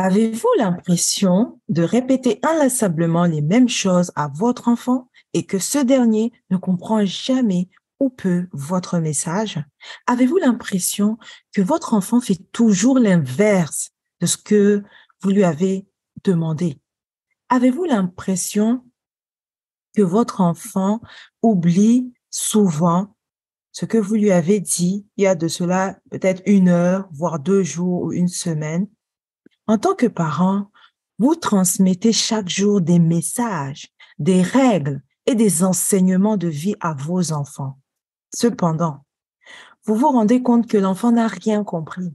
Avez-vous l'impression de répéter inlassablement les mêmes choses à votre enfant et que ce dernier ne comprend jamais ou peu votre message? Avez-vous l'impression que votre enfant fait toujours l'inverse de ce que vous lui avez demandé? Avez-vous l'impression que votre enfant oublie souvent ce que vous lui avez dit il y a de cela peut-être 1 heure, voire 2 jours ou une semaine? En tant que parent, vous transmettez chaque jour des messages, des règles et des enseignements de vie à vos enfants. Cependant, vous vous rendez compte que l'enfant n'a rien compris,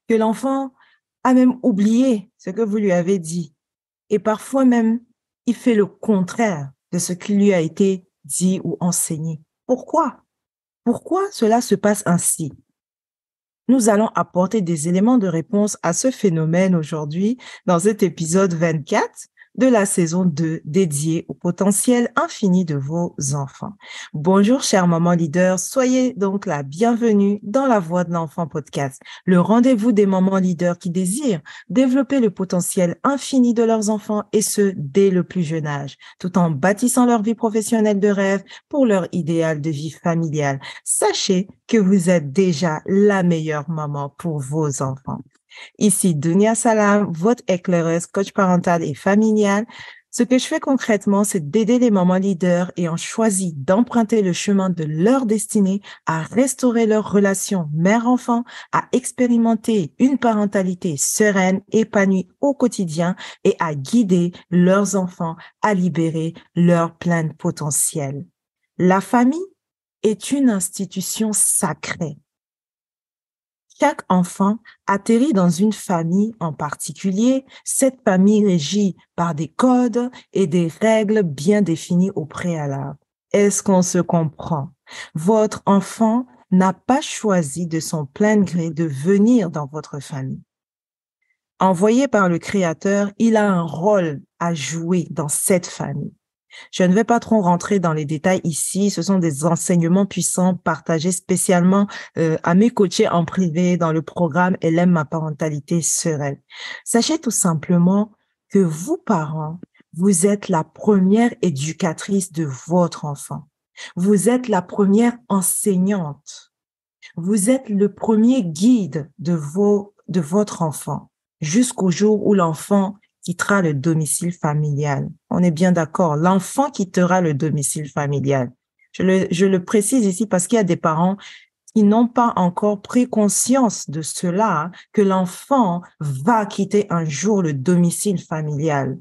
que l'enfant a même oublié ce que vous lui avez dit et parfois même, il fait le contraire de ce qui lui a été dit ou enseigné. Pourquoi? Pourquoi cela se passe ainsi? Nous allons apporter des éléments de réponse à ce phénomène aujourd'hui dans cet épisode 24 de la saison 2 dédié au potentiel infini de vos enfants. Bonjour, chère maman leader. Soyez donc la bienvenue dans La Voix de l'Enfant podcast, le rendez-vous des mamans leaders qui désirent développer le potentiel infini de leurs enfants et ce, dès le plus jeune âge, tout en bâtissant leur vie professionnelle de rêve pour leur idéal de vie familiale. Sachez que vous êtes déjà la meilleure maman pour vos enfants. Ici Dunia Salam, votre éclaireuse, coach parental et familial. Ce que je fais concrètement, c'est d'aider les mamans leaders ayant choisi d'emprunter le chemin de leur destinée à restaurer leur relation mère-enfant, à expérimenter une parentalité sereine, épanouie au quotidien et à guider leurs enfants à libérer leur plein potentiel. La famille est une institution sacrée. Chaque enfant atterrit dans une famille en particulier. Cette famille régie par des codes et des règles bien définies au préalable. Est-ce qu'on se comprend? Votre enfant n'a pas choisi de son plein gré de venir dans votre famille. Envoyé par le Créateur, il a un rôle à jouer dans cette famille. Je ne vais pas trop rentrer dans les détails ici. Ce sont des enseignements puissants partagés spécialement à mes coachés en privé dans le programme Elle aime ma parentalité sereine. Sachez tout simplement que vous, parents, vous êtes la première éducatrice de votre enfant. Vous êtes la première enseignante. Vous êtes le premier guide de votre enfant jusqu'au jour où l'enfant quittera le domicile familial. On est bien d'accord, l'enfant quittera le domicile familial. Je le précise ici parce qu'il y a des parents qui n'ont pas encore pris conscience de cela, hein, que l'enfant va quitter un jour le domicile familial.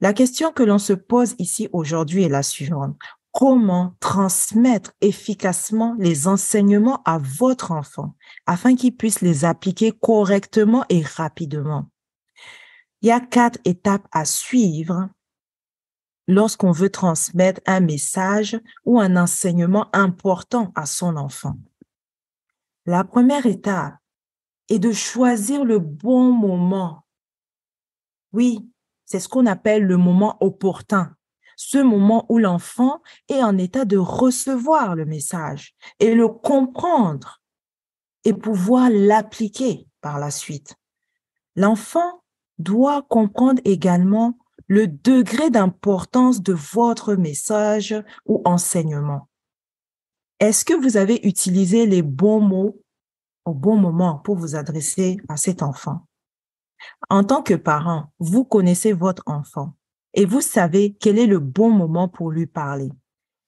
La question que l'on se pose ici aujourd'hui est la suivante. Comment transmettre efficacement les enseignements à votre enfant afin qu'il puisse les appliquer correctement et rapidement? Il y a 4 étapes à suivre lorsqu'on veut transmettre un message ou un enseignement important à son enfant. La première étape est de choisir le bon moment. Oui, c'est ce qu'on appelle le moment opportun. Ce moment où l'enfant est en état de recevoir le message et le comprendre et pouvoir l'appliquer par la suite. L'enfant doit comprendre également le degré d'importance de votre message ou enseignement. Est-ce que vous avez utilisé les bons mots au bon moment pour vous adresser à cet enfant? En tant que parent, vous connaissez votre enfant et vous savez quel est le bon moment pour lui parler.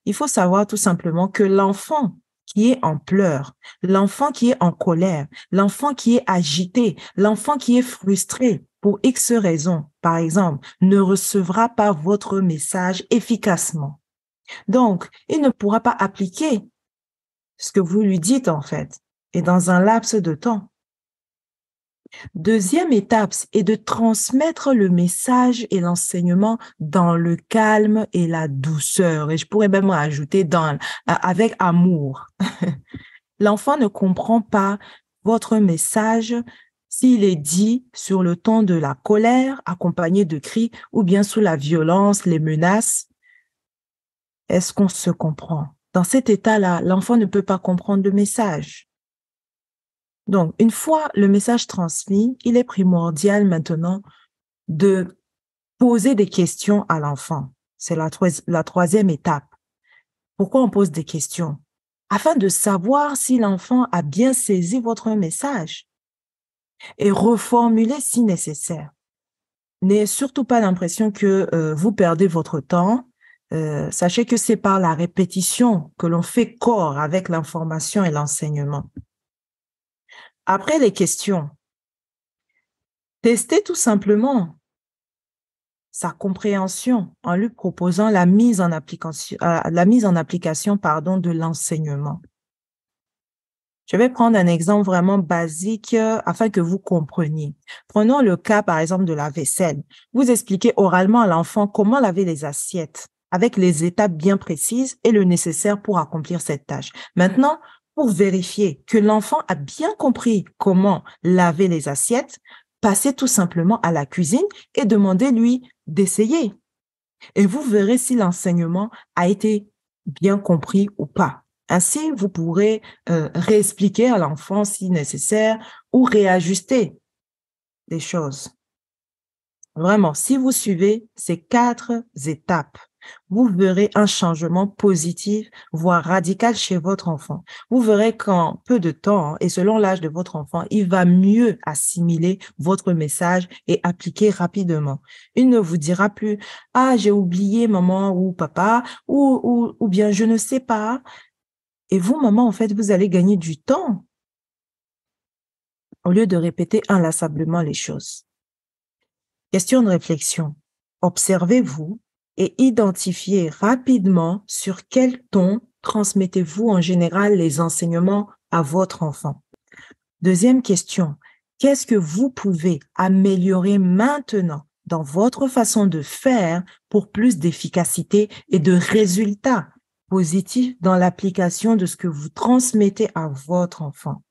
Il faut savoir tout simplement que l'enfant qui est en pleurs, l'enfant qui est en colère, l'enfant qui est agité, l'enfant qui est frustré pour X raisons, par exemple, ne recevra pas votre message efficacement. Donc, il ne pourra pas appliquer ce que vous lui dites en fait, et dans un laps de temps. Deuxième étape est de transmettre le message et l'enseignement dans le calme et la douceur. Et je pourrais même ajouter avec amour. L'enfant ne comprend pas votre message s'il est dit sur le ton de la colère, accompagné de cris, ou bien sous la violence, les menaces. Est-ce qu'on se comprend? Dans cet état-là, l'enfant ne peut pas comprendre le message. Donc, une fois le message transmis, il est primordial maintenant de poser des questions à l'enfant. C'est la troisième étape. Pourquoi on pose des questions? Afin de savoir si l'enfant a bien saisi votre message et reformuler si nécessaire. N'ayez surtout pas l'impression que vous perdez votre temps. Sachez que c'est par la répétition que l'on fait corps avec l'information et l'enseignement. Après les questions, testez tout simplement sa compréhension en lui proposant la mise en application, pardon, de l'enseignement. Je vais prendre un exemple vraiment basique afin que vous compreniez. Prenons le cas, par exemple, de la vaisselle. Vous expliquez oralement à l'enfant comment laver les assiettes avec les étapes bien précises et le nécessaire pour accomplir cette tâche. Maintenant, pour vérifier que l'enfant a bien compris comment laver les assiettes, passez tout simplement à la cuisine et demandez-lui d'essayer. Et vous verrez si l'enseignement a été bien compris ou pas. Ainsi, vous pourrez réexpliquer à l'enfant si nécessaire ou réajuster des choses. Vraiment, si vous suivez ces 4 étapes, vous verrez un changement positif, voire radical chez votre enfant. Vous verrez qu'en peu de temps, et selon l'âge de votre enfant, il va mieux assimiler votre message et appliquer rapidement. Il ne vous dira plus, ah, j'ai oublié maman ou papa, ou bien je ne sais pas. Et vous, maman, en fait, vous allez gagner du temps au lieu de répéter inlassablement les choses. Question de réflexion. Observez-vous et identifiez rapidement sur quel ton transmettez-vous en général les enseignements à votre enfant. Deuxième question. Qu'est-ce que vous pouvez améliorer maintenant dans votre façon de faire pour plus d'efficacité et de résultats positifs dans l'application de ce que vous transmettez à votre enfant?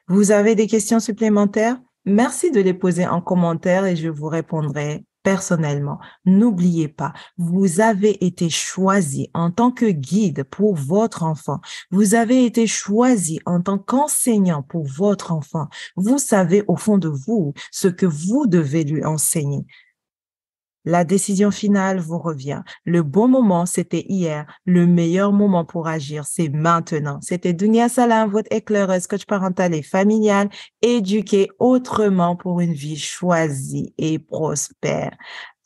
Vous avez des questions supplémentaires? Merci de les poser en commentaire et je vous répondrai personnellement. N'oubliez pas, vous avez été choisi en tant que guide pour votre enfant. Vous avez été choisi en tant qu'enseignant pour votre enfant. Vous savez au fond de vous ce que vous devez lui enseigner. La décision finale vous revient. Le bon moment, c'était hier. Le meilleur moment pour agir, c'est maintenant. C'était Dounia Salam, votre éclaireuse, coach parental et familiale, éduquée autrement pour une vie choisie et prospère.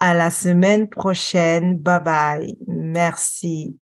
À la semaine prochaine. Bye bye. Merci.